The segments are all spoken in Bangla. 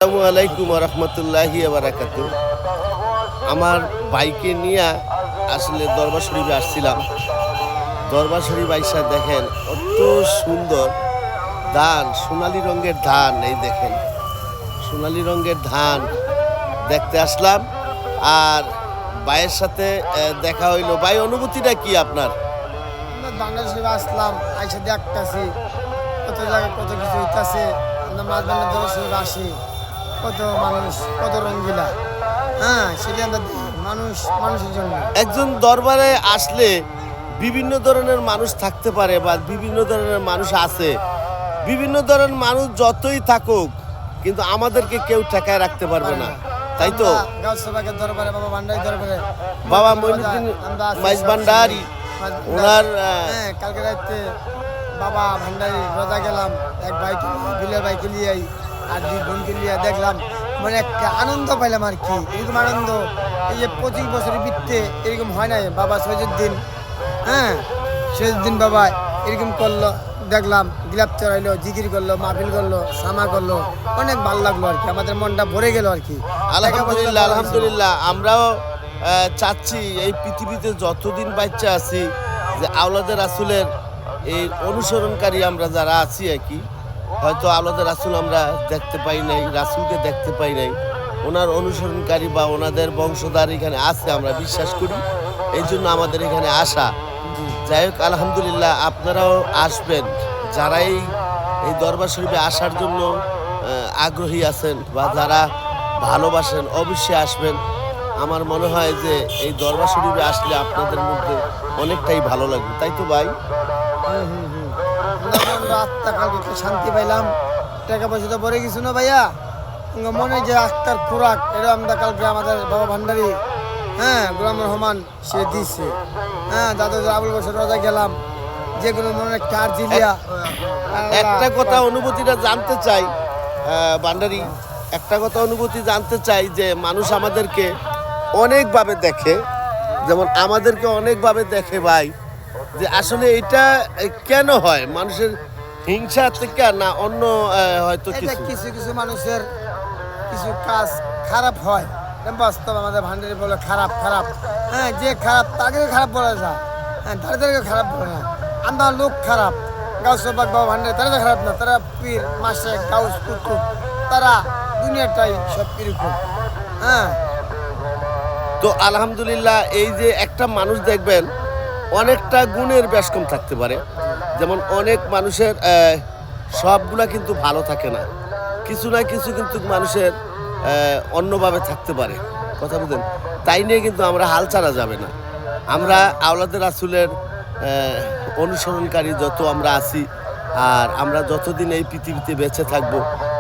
আসসালামু আলাইকুম রহমতুল্লাহি বারাকাতু। আমার বাইকে নিয়ে আসলে দরবার শরীফে আসছিলাম। দরবার শরীফ আইসা দেখেন কত সুন্দর ধান, সোনালী রঙের ধান। এই দেখেন সোনালী রঙের ধান দেখতে আসলাম। আর ভাইয়ের সাথে দেখা হইলো। ভাই, অনুভূতিটা কি আপনার? বাংলাদেশে আসলাম, আইসা দেখতেছি কত জায়গায় কত কিছু হইতেছে। আমরা মাছ বান্ধার দরশে আসি, কত মানুষ, কত রঙ্গিলা। হ্যাঁ, সেটা আমরা দেখি। মানুষের জন্য একজন দরবারে আসলে বিভিন্ন ধরনের মানুষ থাকতে পারে বা বিভিন্ন ধরনের মানুষ আছে। বিভিন্ন ধরনের মানুষ যতই থাকুক, কিন্তু আমাদেরকে কেউ ঠেকায় রাখতে পারবে না, তাই তো? গাউসবাগের দরবারে, বাবা ভান্ডারি দরবারে, বাবা মঈনুদ্দিন মাইজ ভান্ডারি ওনার কালকে রাতে বাবা ভান্ডারি রোজা গেলাম, এক বাইকে বিলের বাইকে নিয়ে আর দুই বোনকে নিয়ে দেখলাম। মানে একটা আনন্দ পাইলাম আর কি। এরকম আনন্দ এই যে 25 বছরের বৃত্তে এরকম হয় নাই। বাবা সৈয়দুদ্দিন, হ্যাঁ সৈয়দুদ্দিন বাবা এরকম করলো, দেখলাম গিলাপ চড়াইলো, জিকির করলো, মাহফিল করলো, সামা করলো। অনেক ভালো লাগলো আর কি, আমাদের মনটা ভরে গেল আর কি। আলহামদুলিল্লাহ, আলহামদুলিল্লাহ। আমরাও চাচ্ছি এই পৃথিবীতে যতদিন বাচ্চা আছি যে আওলাদের রাসূলের এই অনুসরণকারী আমরা যারা আছি আর কি, হয়তো আওলাদের রাসূল আমরা দেখতে পাই নাই, রাসূলকে দেখতে পাই নাই, ওনার অনুসরণকারী বা ওনাদের বংশধর এখানে আছে আমরা বিশ্বাস করি। এই জন্য আমাদের এখানে আসা। যাই হোক, আলহামদুলিল্লাহ, আপনারাও আসবেন। যারা এই দরবার শরীফে আসার জন্য আগ্রহী আছেন বা যারা ভালোবাসেন, অবশ্যই আসবেন। আমার মনে হয় যে এই দরবার শরীফে আসলে আপনাদের মধ্যে অনেকটাই ভালো লাগবে, তাই তো ভাই? আত্মা কালকে একটু শান্তি পাইলাম। টাকা পয়সা তো ভরে কিছু না ভাইয়া, মনে যে আত্মার খোরাক, এটা আমরা কালকে আমাদের বাবা ভান্ডারি, হ্যাঁ গোলাম রহমান, সে দিচ্ছে। হ্যাঁ দাদা আবুল বছর রোজা গেলাম, যেগুলো মনে একটা আর্জিলিয়া। একটা কথা অনুভূতিটা জানতে চাই ভান্ডারি, একটা কথা অনুভূতি জানতে চাই যে মানুষ আমাদেরকে অনেকভাবে দেখে, যেমন আমাদেরকে অনেকভাবে দেখে ভাই, যে আসলে এটা কেন হয়? মানুষের হিংসা থেকে না অন্য হয়তো কিছু কিছু মানুষের কিছু কাজ খারাপ হয়, বাস্তব। আমাদের ভান্ডারি বলে খারাপ খারাপ, হ্যাঁ যে খারাপ তাকে খারাপ বলা যায়, হ্যাঁ তাদেরকে খারাপ বলে না। আমরা লোক খারাপ, গাউসবাগ বাবা ভান্ডারি তারা খারাপ না, তারা পীর মাসে গাউস কুতুব, তারা দুনিয়াটাই সব এরকম। হ্যাঁ, তো আলহামদুলিল্লাহ, এই যে একটা মানুষ দেখবেন অনেকটা গুণের বেশ কম থাকতে পারে। যেমন অনেক মানুষের সবগুলা কিন্তু ভালো থাকে না, কিছু না কিছু কিন্তু মানুষের অন্যভাবে থাকতে পারে, কথা বুঝলেন? তাই নিয়ে কিন্তু আমরা হাল ছাড়া যাবে না। আমরা আওলাদের রাসূলের অনুসরণকারী যত আমরা আছি, আর আমরা যতদিন এই পৃথিবীতে বেঁচে থাকবো,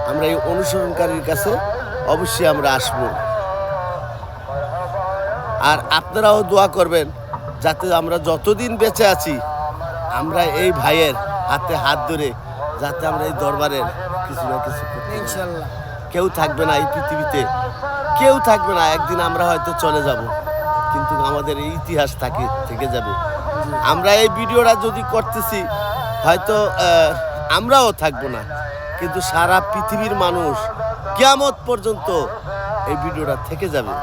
আমরা এই অনুসরণকারীর কাছে অবশ্যই আমরা আসবো। আর আপনারাও দোয়া করবেন যাতে আমরা যতদিন বেঁচে আছি, আমরা এই ভাইয়ের হাতে হাত ধরে যাতে আমরা এই দরবারের কিছু না কিছু করতে পারি। ইনশাল্লাহ। কেউ থাকবে না এই পৃথিবীতে, কেউ থাকবে না। একদিন আমরা হয়তো চলে যাব, কিন্তু আমাদের এই ইতিহাস থেকে যাবে। আমরা এই ভিডিওটা যদি করতেছি, হয়তো আমরাও থাকবো না, কিন্তু সারা পৃথিবীর মানুষ কিয়ামত পর্যন্ত এই ভিডিওটা থেকে যাবে।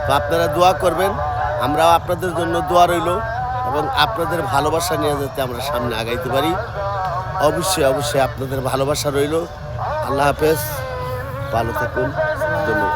তো আপনারা দোয়া করবেন, আমরাও আপনাদের জন্য দোয়া রইল, এবং আপনাদের ভালোবাসা নিয়ে যাতে আমরা সামনে আগাইতে পারি। অবশ্যই অবশ্যই আপনাদের ভালোবাসা রইল। আল্লাহ হাফেজ, ভালো থাকুন, ধন্যবাদ।